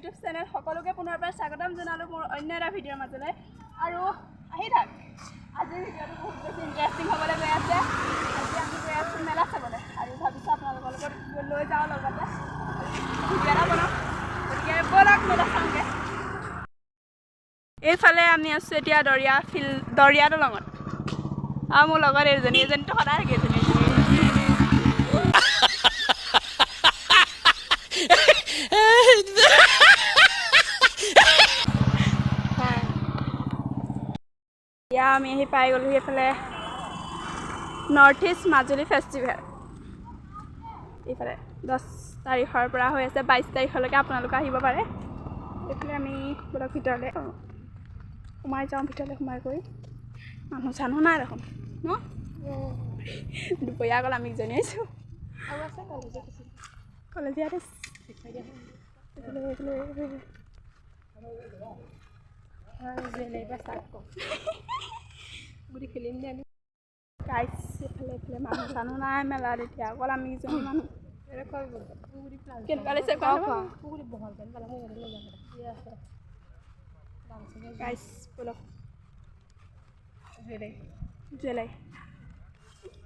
YouTube channel সকলোকে পুনৰবাৰ স্বাগতম জনালোঁ মোৰ অন্য এটা ভিডিঅ'ৰ মাজলৈ আৰু আহি থাক আজিৰ ভিডিঅ'টো বহুত বেছি ইণ্টাৰেষ্টিং হ'বলৈ গৈ আছে আজি আমি গৈ আছোঁ মেলা চাবলৈ আৰু ভাবিছোঁ আপোনালোকৰ লগত লৈ যাওঁ লগতে ভিডিঅ' এটা বনাওঁ গতিকে ব'লক মেলা চাওঁগৈ এইফালে আমি আছোঁ এতিয়া দৰিয়া দলঙত আৰু মোৰ লগত এজনীতো সদায় থাকে এজনী এতিয়া আমি আহি পাই গ'লোঁ এইফালে নৰ্থ ইষ্ট মাজুলী ফেষ্টিভেল এইফালে 10 তাৰিখৰ পৰা হৈ আছে 22 তাৰিখলৈকে আপোনালোকে আহিব পাৰে এইফালে আমি বোলক ভিতৰলৈ সোমাই যাওঁ ভিতৰলৈ সোমাই কৰি মানুহ চানুহ নাই দেখোন ন দুপৰীয়া অকল আমি ইজনী আহিছোঁ কলেজীয়াত গুটি খেলিম দে আমি গাইছ এইফালে মানুহ চানুহ নাই মেলাত এতিয়া অকল আমি ইজনী মানুহ কেনেকুৱা লাগিছে গাইছ বলক জুৱেলাৰী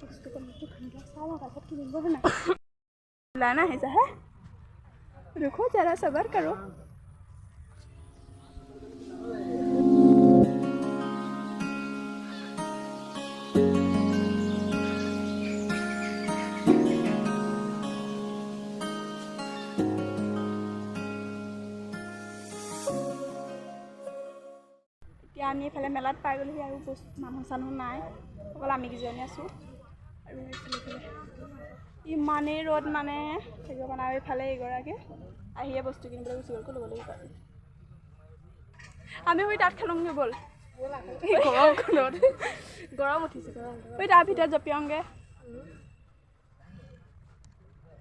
বস্তু কমটো চাওঁ তাৰপিছত কিনিব নাই लाना है सा है रुको जरा सब्र करो এতিয়া আমি এফালে মেলাত পাই গ'লোহি আৰু মানুহ চানুহ নাই অকল আমি কেইজনী আছোঁ আৰু ইমানেই ৰ'দ মানে থাকিব পৰা নাই এইফালে এইগৰাকী আহিয়ে বস্তু কিনিবলৈ গুচি গ'ল ক'লৈ গ'লে আমি হৈ তাত খেলোঁগৈ ব'ল গৰম উঠিছে ঐ তাৰ ভিতৰত জপিয়াওঁগৈ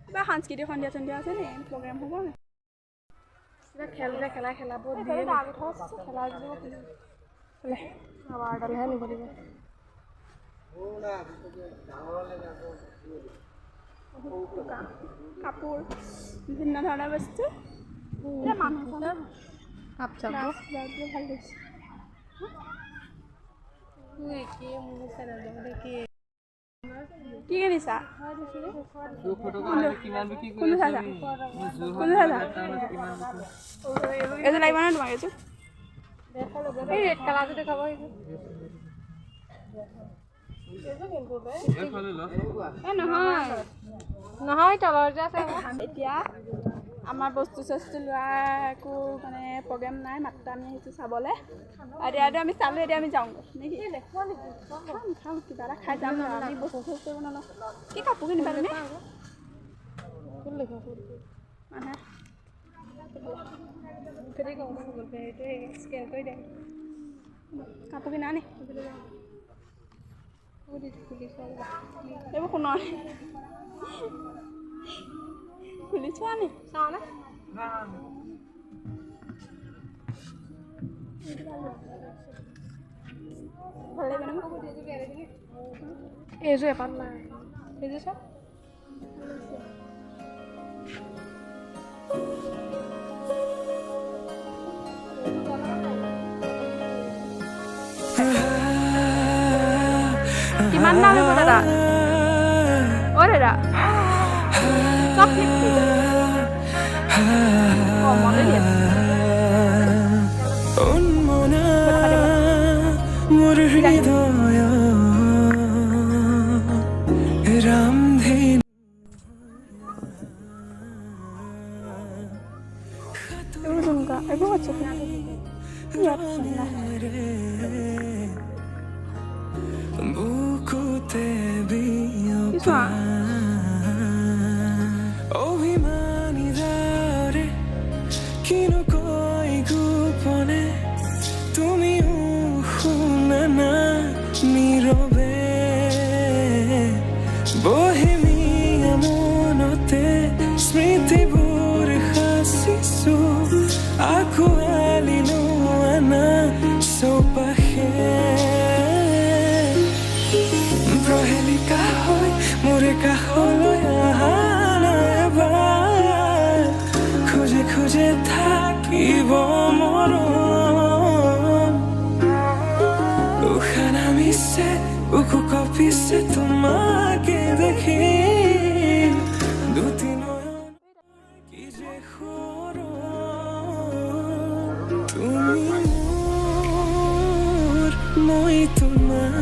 কিবা সাংস্কৃতিক সন্ধিয়া চন্ধিয়া আছে নি প্ৰগ্ৰেম হ'ব নে কিবা খেলাব দিয়ে খেলা আৱাৰডালহে নিব লাগিব কাপোৰ বিভিন্ন ধৰণৰ বস্তু মানুহ ভাল লাগিছে কি কিনিছা এইযোৰ লাগিব নহয় তোমাক এইযোৰ ৰেড কালাৰটো দেখাব নহয় তলৰ যে আছে এতিয়া আমাৰ বস্তু চস্তু লোৱা একো মানে প্ৰগ্ৰেম নাই মাত্ৰ আমি আহিছোঁ চাবলৈ এতিয়াতো আমি চালোঁ এতিয়া আমি যাওঁগৈ নেকি খাম কিবা এটা খাই যাম আমি বস্তু চস্তু নলওঁ কি কাপোৰ কিনিবা তুমি মানে কাপোৰ কিনা নি এইবোৰ সোণৰ খুলি চোৱা নি চাওঁনে ভাল লাগিব নহয় এইযোৰ এপাত নাই এইযোৰ চা কিমান দাম হ'ব দাদা অ' দাদা চব ফিফটি কমতে দিয়ে এইবোৰ হচ্ছে বুকুতে অভিমানী দাৰে কিনো কই গোপনে তুমিও শুনা না নীৰবে বহেমিয়া মনতে স্মৃতিবোৰ সাঁচিছো আঁকোৱালিলো আনা চৌপাশে প্ৰহেলিকা হৈ মোৰে কাষলৈ আহা নাই এবাৰ খুঁজে খুঁজে থাকি উখানা মিছে উকু কপিছে তোমাকে দেখি দুটি নয়ন কি যে তুমি মোৰ মই তোমাৰ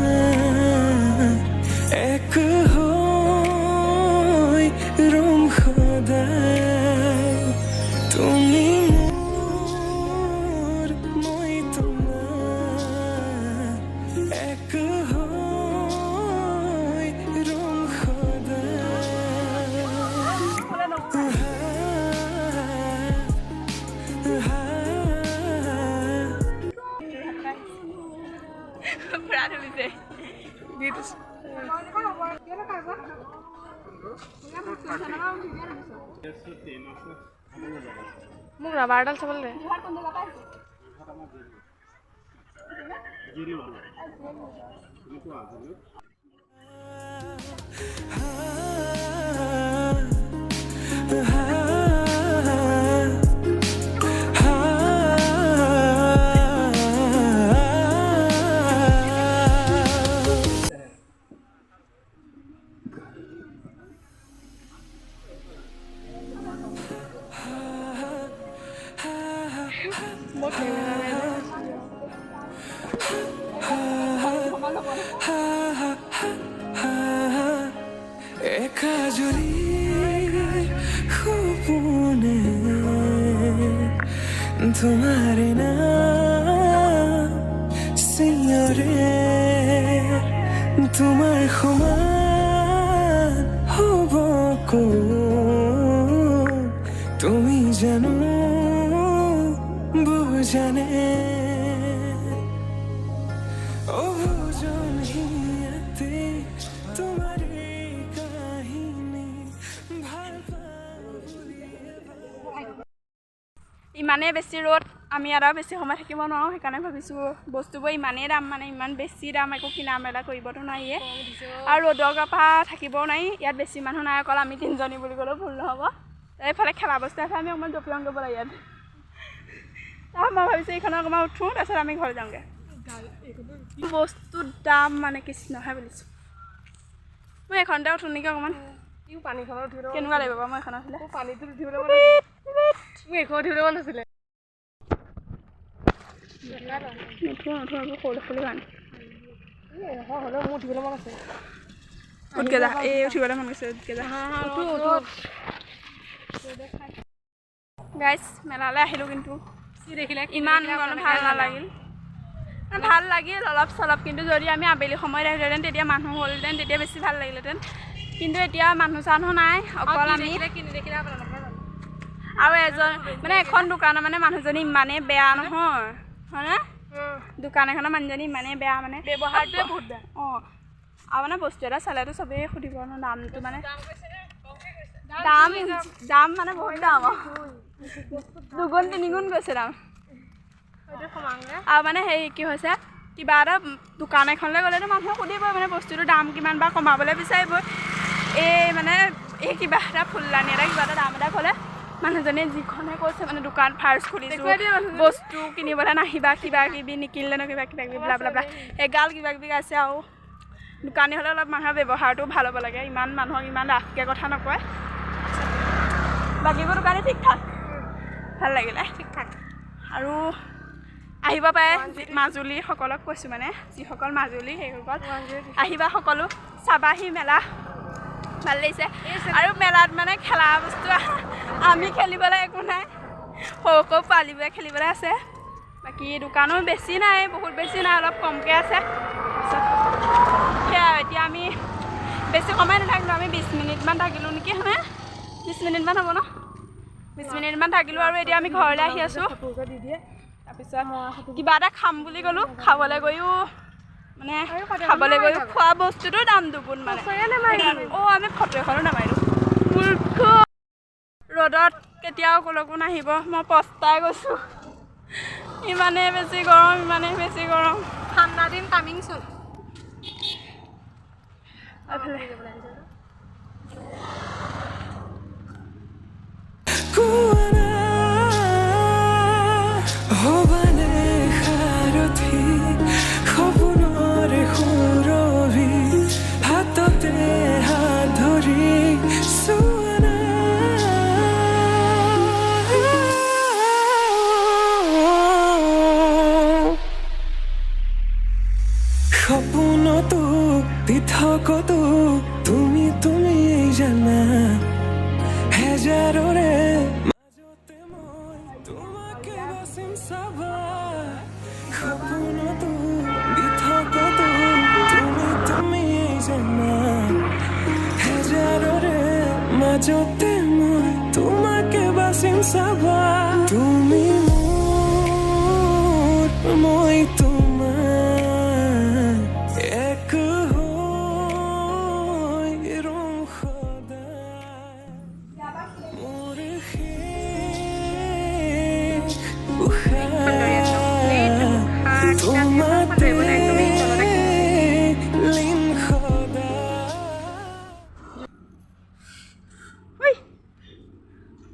এক হৈ ৰম সদায় তুমি মোৰ মই তোমাৰ এক হৈ ৰম পুৰা ধৰিছে মোক ৰাবাৰডাল চাবলৈ দে একা জুলি খুবনে তোমাৰ নাম সিঞ্জৰে তোমাৰ সমান হব তুমি জানো বুজানে ইমানেই বেছি ৰ'দ আমি আৰু বেছি সময় থাকিব নোৱাৰোঁ সেইকাৰণে ভাবিছোঁ বস্তুবোৰ ইমানেই দাম মানে ইমান বেছি দাম একো কিনা মেলা কৰিবতো নোৱাৰিয়ে আৰু ৰ'দৰ পৰা থাকিবও নোৱাৰি ইয়াত বেছি মানুহ নাই অকল আমি তিনিজনী বুলি ক'লেও ভুল নহ'ব এইফালে খেলা বস্তু আছে আমি অকণমান জপিয়াং কৰিব লাগে ইয়াত মই ভাবিছোঁ এইখনত অকণমান উঠোঁ তাৰপিছত আমি ঘৰ যাওঁগৈ বস্তুৰ দাম মানে কৃষ্ণহে বুলিছোঁ মই এইখনতে উঠোঁ নেকি অকণমান পানীখনত উঠিবলৈ কেনেকুৱা লাগিব বাৰু মই এইখনত উঠিলে পানীটো উঠিবলৈ মোক এইখন উঠিবলৈ মন আছিলে নুঠোঁ আকৌ সৰু ফুলি গান হ'লেও মোৰ উঠিবলৈ মন আছে উঠকে যা এই উঠিবলৈ মন গৈছে উঠকে যা গাইজ মেলালৈ আহিলোঁ কিন্তু দেখিলে ইমান ভাল নালাগিল ভাল লাগিল অলপ চলপ কিন্তু যদি আমি আবেলি সময়ত আহিলোহেঁতেন তেতিয়া মানুহ হ'লহেঁতেন তেতিয়া বেছি ভাল লাগিলেহেঁতেন কিন্তু এতিয়া মানুহ চানুহ নাই অকল আমি আৰু এজন মানে এখন দোকানৰ মানে মানুহজনী ইমানেই বেয়া নহয় হয়নে দোকান এখনৰ মানুহজনী ইমানেই বেয়া মানে ব্যৱহাৰটোৱে বহুত বেয়া অঁ আৰু মানে বস্তু এটা চালেতো চবেই সুধিব ন দামটো মানে দাম মানে বহুত দাম দুগুণ তিনিগুণ গৈছে দাম আৰু মানে হেৰি কি হৈছে কিবা এটা দোকান এখনলৈ গ'লেতো মানুহে সুধিবই মানে বস্তুটোৰ দাম কিমান বা কমাবলৈ বিচাৰিবই এই মানে এই কিবা এটা ফুলদানি এটা কিবা এটা দাম এটা ক'লে মানুহজনীয়ে যিখনে কৈছে মানে দোকান ফাৰ্ষ্ট খুলিছোঁ বস্তু কিনিবলৈ নাহিবা কিবা কিবি নিকিনিলে ন কিবা কিবি ব্লা ব্লা ব্লা এগাল কিবা কিবি আছে আৰু দোকানী হ'লে অলপ মানুহৰ ব্যৱহাৰটো ভাল হ'ব লাগে ইমান মানুহক ইমান ৰাফকৈ কথা নকয় বাকীবোৰ দোকানী ঠিক ঠাক ভাল লাগিলে ঠিক ঠাক আৰু আহিব পাৰে মাজুলীসকলক কৈছোঁ মানে যিসকল মাজুলী সেইসকল আহিবা সকলো চাবাহি মেলা ভাল লাগিছে আৰু মেলাত মানে খেলা বস্তু আমি খেলিবলৈ একো নাই সৰু সৰু পোৱালিবোৰে খেলিবলৈ আছে বাকী দোকানো বেছি নাই বহুত বেছি নাই অলপ কমকৈ আছে সেয়া এতিয়া আমি বেছি সময় নাথাকিলোঁ আমি 20 মিনিটমান থাকিলোঁ নেকি হয়নে 20 মিনিটমান হ'ব ন 20 মিনিটমান থাকিলোঁ আৰু এতিয়া আমি ঘৰলৈ আহি আছোঁ তাৰপিছত কিবা এটা খাম বুলি গ'লোঁ খাবলৈ গৈও মানে খাবলৈ গৈও খোৱা বস্তুটো দাম দুগুণ মানে অঁ আমি ফটো এখনো নামাৰিলোঁ মূৰ্খ ৰ'দত কেতিয়াও ক'লৈকো নাহিব মই পস্তাই গৈছোঁ ইমানেই বেছি গৰম ঠাণ্ডা দিন কামিং চোন হবানে সাৰথি সপোনৰ সপোনতো পৃথকতো তুমি জানা হেজাৰৰে মাজতে মই তোমাকে বাচিম চাবা সপোনতো পৃথকতো তুমি জানা হেজাৰৰে মাজতে মই তোমাকে বাচিম চাবা তুমি মোৰ মই তোমাৰ এক হৈ ৰম সদায় মোৰ শেষ উশাহ তোমাতে লীন সদায় ঐ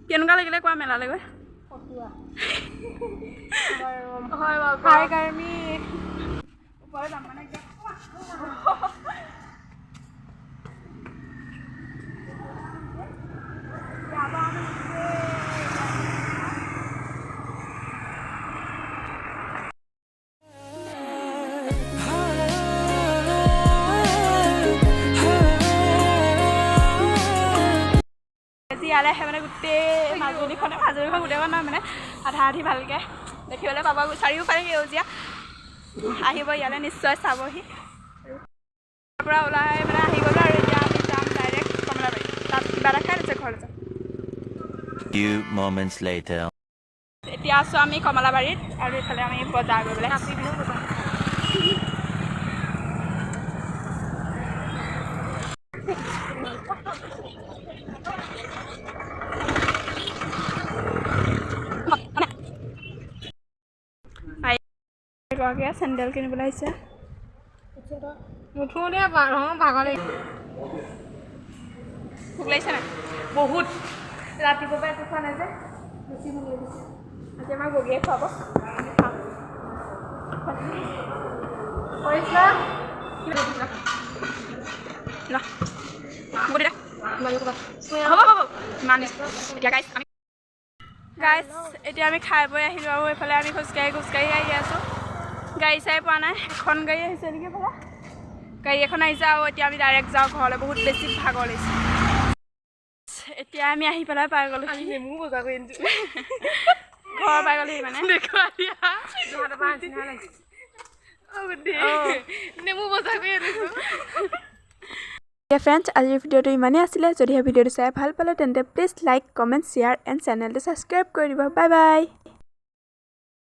কেনেকুৱা লাগিলে কোৱা মেলালৈ গৈ হয় বাৰু খাই কাৰ্মি ওপৰলৈ যাম মানে একদম ইয়ালৈ আহে মানে গোটেই মাজুলীখন গোটেইখন নহয় মানে আধা আধি ভালকৈ দেখিবলৈ পাব চাৰিওফালে সেউজীয়া আহিব ইয়ালৈ নিশ্চয় চাবহি তাৰ পৰা ওলাই মানে আহি গ'লোঁ আৰু এতিয়া আমি যাম ডাইৰেক্ট কমলাবাৰী তাত কিবা এটা খাই দিছে ঘৰলৈ যাম Few moments later. এতিয়া আছোঁ আমি কমলাবাৰীত আৰু এইফালে আমি বজাৰ কৰিবলৈ গৰাকীয়ে চেণ্ডেল কিনিবলৈ আহিছে নুঠোঁতে ভাগৰ লাগিছে ভোক লাগিছে নাই বহুত ৰাতিপুৱাৰ পৰা একো খোৱা নাই যে বেছি ভোক লাগিছে আজি আমাক গগীয়ে খুৱাব কৰিছিলা ন গুড দে হ'ব ইমান এতিয়া গাইছ এতিয়া আমি খাই বৈ আহিলোঁ আৰু এইফালে আমি খোজকাঢ়ি আহি আছোঁ গাড়ী চাই পোৱা নাই এখন গাড়ী আহিছে নেকি এইফালে গাড়ী এখন আহিছে আৰু এতিয়া আমি ডাইৰেক্ট যাওঁ ঘৰলৈ বহুত বেছি ভাগৰ লাগিছে এতিয়া আমি আহি পেলাই পাই গ'লোঁ নেমু বজাৰ কৰি আনিছোঁ ঘৰ পাই গ'লোহি মানে নেমু বজাৰ কৰি আনিছোঁ ফ্ৰেণ্ডছ আজিৰ ভিডিঅ'টো ইমানেই আছিলে যদিহে ভিডিঅ'টো চাই ভাল পালে তেন্তে please like comment share and চেনেলটো ছাবস্ক্ৰাইব কৰি দিব বাই বাই